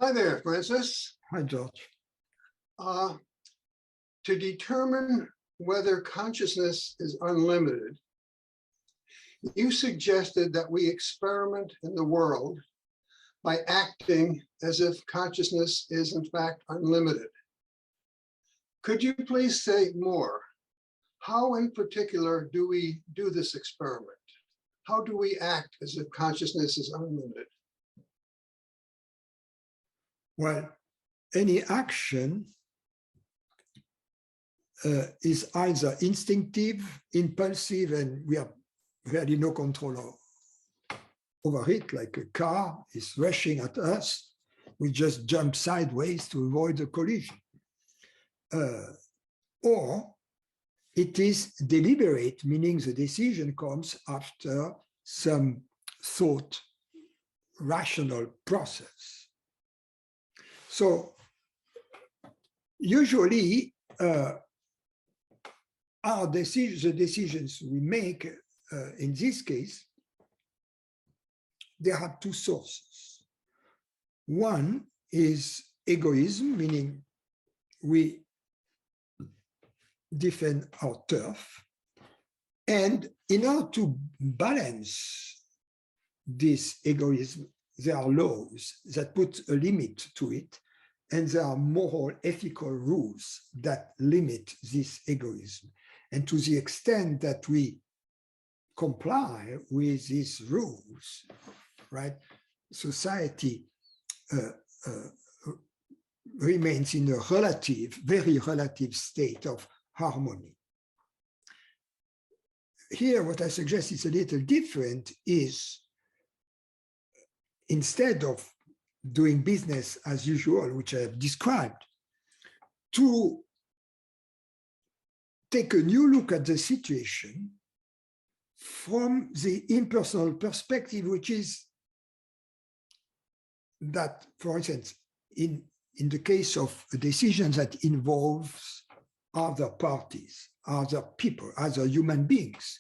Hi there, Francis. Hi, George. To determine whether consciousness is unlimited, you suggested that we experiment in the world by acting as if consciousness is in fact unlimited. Could you please say more? How in particular do we do this experiment? How do we act as if consciousness is unlimited? Well, any action is either instinctive, impulsive, and we have really no control over it, like a car is rushing at us. We just jump sideways to avoid a collision. Or it is deliberate, meaning the decision comes after some thought, rational process. So usually the decisions we make in this case, they have two sources. One is egoism, meaning we defend our turf. And in order to balance this egoism, there are laws that put a limit to it, and there are moral, ethical rules that limit this egoism. And to the extent that we comply with these rules, right, society remains in a very relative state of harmony. Here, what I suggest is a little different is, instead of doing business as usual, which I have described, to take a new look at the situation from the impersonal perspective, which is that, for instance, in the case of a decision that involves other parties, other people, other human beings,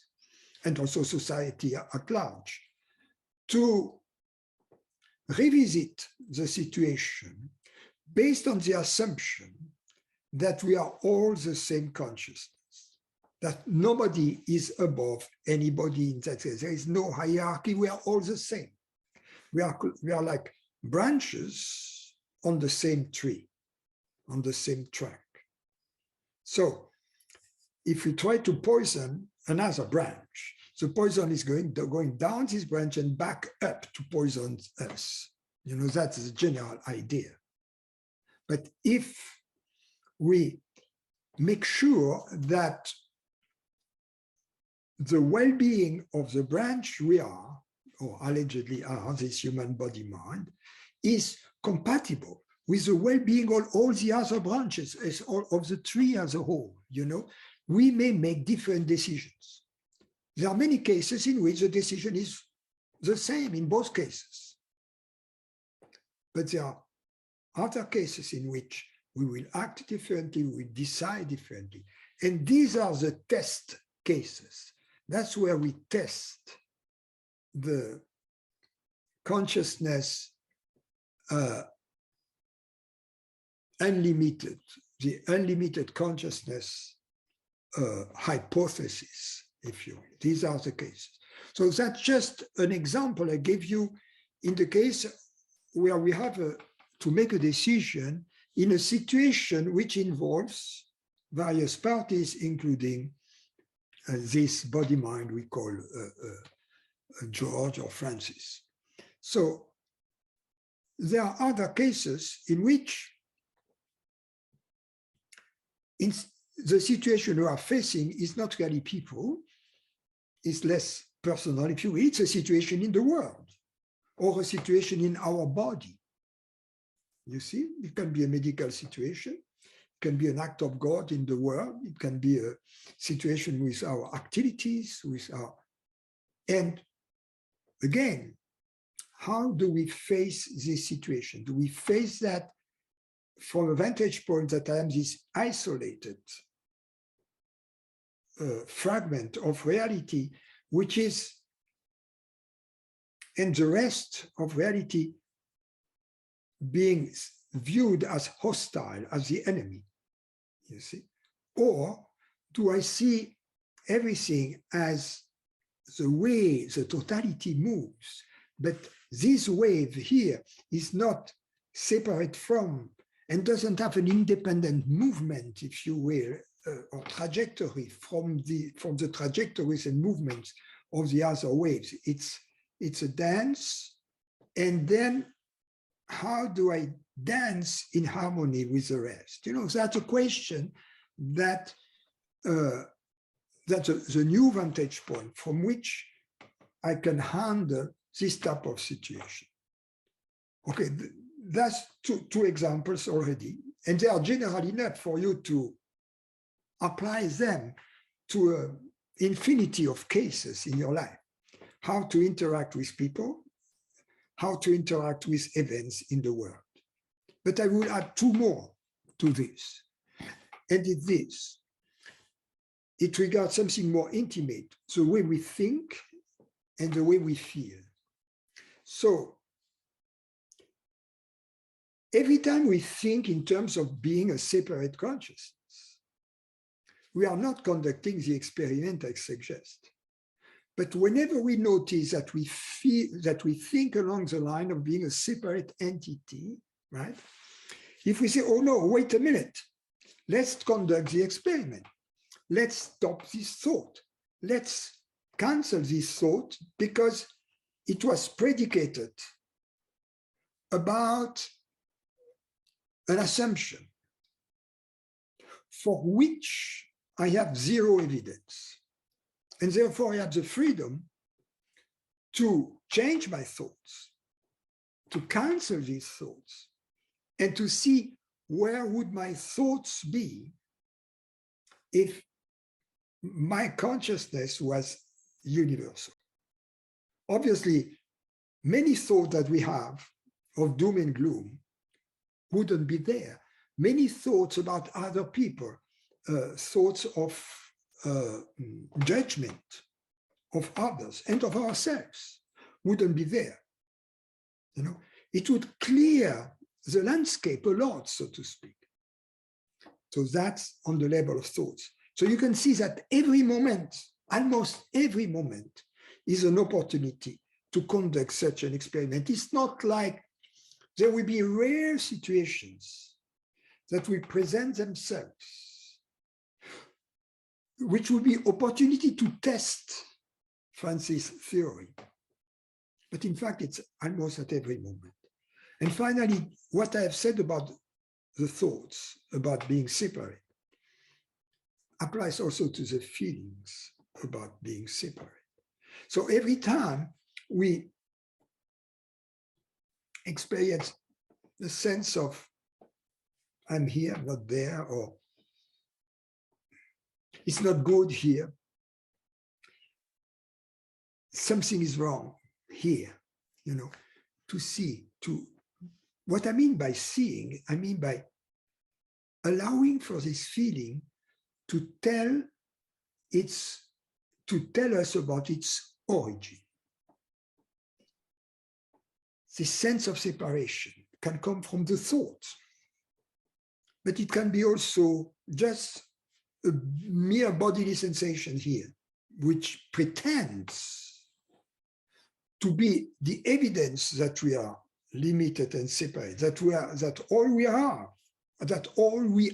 and also society at large, to revisit the situation based on the assumption that we are all the same consciousness, that nobody is above anybody in that sense. There is no hierarchy, we are all the same. We are like branches on the same tree, on the same track. So if we try to poison another branch, the poison is going down this branch and back up to poison us. You know, that's the general idea. But if we make sure that the well-being of the branch we are, or allegedly are, this human body mind, is compatible with the well-being of all the other branches, as all of the tree as a whole, you know, we may make different decisions. There are many cases in which the decision is the same in both cases. But there are other cases in which we will act differently, we will decide differently. And these are the test cases. That's where we test the consciousness the unlimited consciousness hypothesis, if you will. These are the cases. So that's just an example I gave you in the case where we have to make a decision in a situation which involves various parties, including this body-mind we call George or Francis. So there are other cases in which the situation we are facing is not really people, it's less personal, if you will. It's a situation in the world or a situation in our body. You see, it can be a medical situation, it can be an act of God in the world, it can be a situation with our activities, and again, how do we face this situation? Do we face that from a vantage point that I am this isolated fragment of reality, which is, and the rest of reality being viewed as hostile, as the enemy, you see? Or do I see everything as the way the totality moves, but this wave here is not separate from and doesn't have an independent movement, if you will, or trajectory from the trajectories and movements of the other waves. It's a dance, and then how do I dance in harmony with the rest? You know, that's a question that that's the new vantage point from which I can handle this type of situation. Okay, that's two examples already, and they are general enough for you to apply them to an infinity of cases in your life. How to interact with people, how to interact with events in the world. But I will add two more to this, and it's this. It regards something more intimate, the way we think and the way we feel. So every time we think in terms of being a separate consciousness, we are not conducting the experiment I suggest. But whenever we notice that we feel, that we think along the line of being a separate entity, right? If we say, oh no, wait a minute, let's conduct the experiment. Let's stop this thought. Let's cancel this thought because it was predicated about an assumption for which I have zero evidence. And therefore I have the freedom to change my thoughts, to cancel these thoughts, and to see where would my thoughts be if my consciousness was universal. Obviously, many thoughts that we have of doom and gloom wouldn't be there. Many thoughts about other people, thoughts of judgment of others and of ourselves wouldn't be there. You know, it would clear the landscape a lot, so to speak. So that's on the level of thoughts. So you can see that every moment, almost every moment, is an opportunity to conduct such an experiment. It's not like there will be rare situations that will present themselves, which will be opportunity to test Francis' theory. But in fact, it's almost at every moment. And finally, what I have said about the thoughts, about being separate, applies also to the feelings about being separate. So every time we experience the sense of I'm here, not there, or it's not good here, something is wrong here, you know, to see, what I mean by seeing, I mean by allowing for this feeling to tell us about its origin. This sense of separation can come from the thought, but it can be also just a mere bodily sensation here, which pretends to be the evidence that we are limited and separate, that all we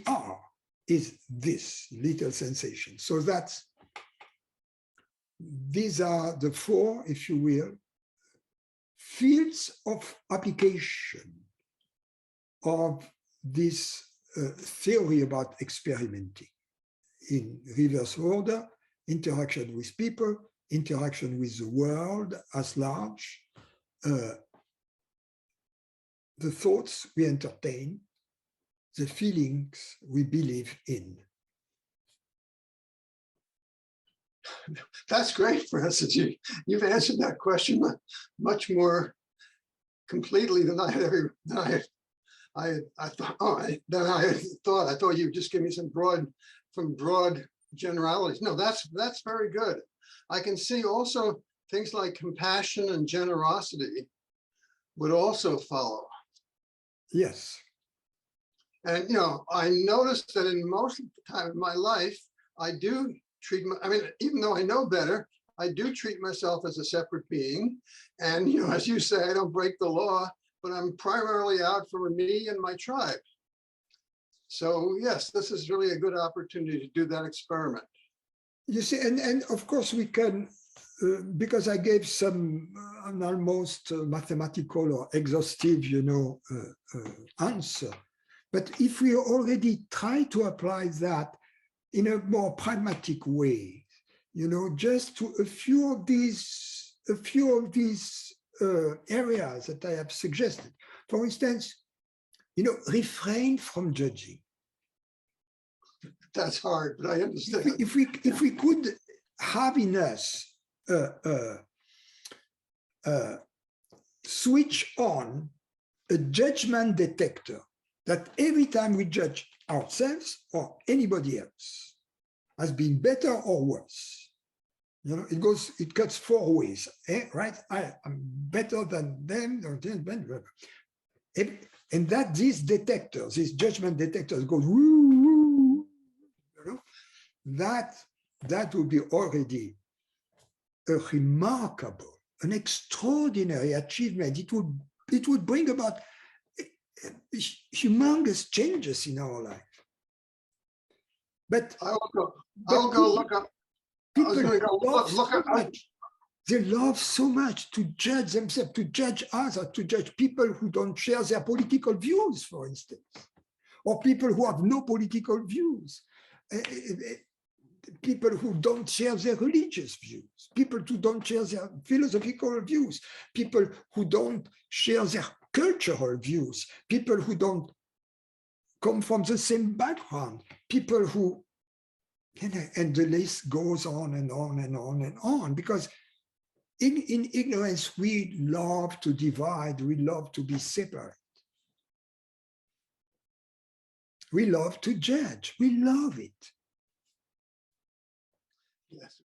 are is this little sensation. So these are the four, if you will, fields of application of this theory about experimenting in reverse order: interaction with people, interaction with the world as large, the thoughts we entertain, the feelings we believe in. That's great, Francis. You've answered that question much more completely than I thought. I thought you'd just give me some broad generalities. No, that's very good. I can see also things like compassion and generosity would also follow. Yes. And, I noticed that in most of the time of my life, I do even though I know better, I do treat myself as a separate being. And, as you say, I don't break the law, but I'm primarily out for me and my tribe. So yes, this is really a good opportunity to do that experiment. You see, and of course we can, because I gave some an almost mathematical or exhaustive, answer. But if we already try to apply that in a more pragmatic way, just to a few of these areas that I have suggested. For instance, refrain from judging. That's hard, but I understand. If we could have in us switch on a judgment detector, that every time we judge ourselves or anybody else as being better or worse, it cuts 4 ways, right? I'm better than them, or and that these judgment detectors go woo, that would be already a remarkable, an extraordinary achievement. It would bring about humongous changes in our life. But I'll go look up. People love so much. They love so much to judge themselves, to judge others, to judge people who don't share their political views, for instance, or people who have no political views, people who don't share their religious views, people who don't share their philosophical views, people who don't share their cultural views, people who don't come from the same background, people who, and the list goes on and on and on and on, because in ignorance, we love to divide, we love to be separate. We love to judge, we love it. Yes,